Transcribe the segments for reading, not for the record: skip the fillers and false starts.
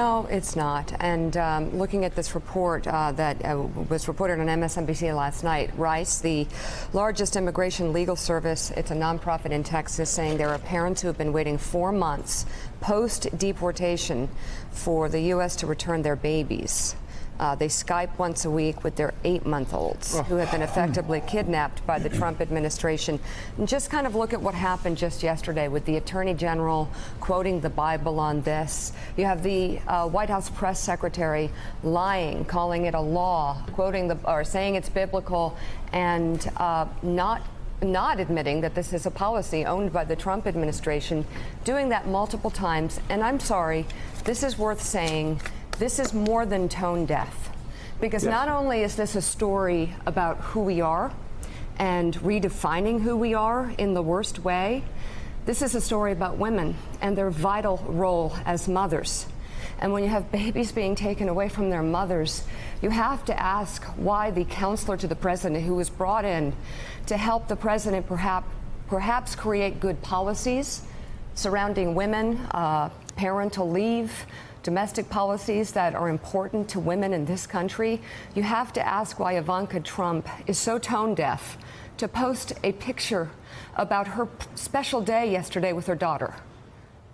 No, it's not. And looking at this report that was reported on MSNBC last night, Rice, the largest immigration legal service, it's a nonprofit in Texas, saying there are parents who have been waiting 4 months post-deportation for the U.S. to return their babies. They Skype once a week with their 8-month-olds who have been effectively kidnapped by the Trump administration. And just kind of look at what happened just yesterday with the Attorney General quoting the Bible on this. You have the White House press secretary lying, calling it a law, saying it's biblical, and not admitting that this is a policy owned by the Trump administration, doing that multiple times. And I'm sorry, this is worth saying. This is more than tone deaf, because not only is this a story about who we are and redefining who we are in the worst way, this is a story about women and their vital role as mothers. And when you have babies being taken away from their mothers, you have to ask why the counselor to the president, who was brought in to help the president perhaps create good policies surrounding women, parental leave, domestic policies that are important to women in this country, you have to ask why Ivanka Trump is so tone deaf to post a picture about her special day yesterday with her daughter.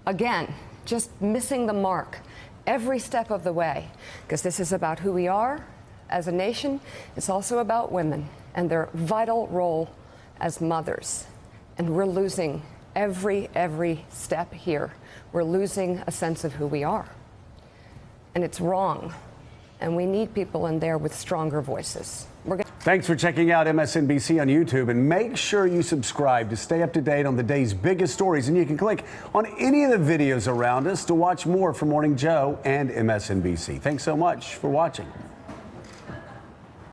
Again, just missing the mark every step of the way, because this is about who we are as a nation. It's also about women and their vital role as mothers. And we're losing every step here. We're losing a sense of who we are. And it's wrong. And we need people in there with stronger voices. Thanks for checking out MSNBC on YouTube, and make sure you subscribe to stay up to date on the day's biggest stories. And you can click on any of the videos around us to watch more from Morning Joe and MSNBC. Thanks so much for watching.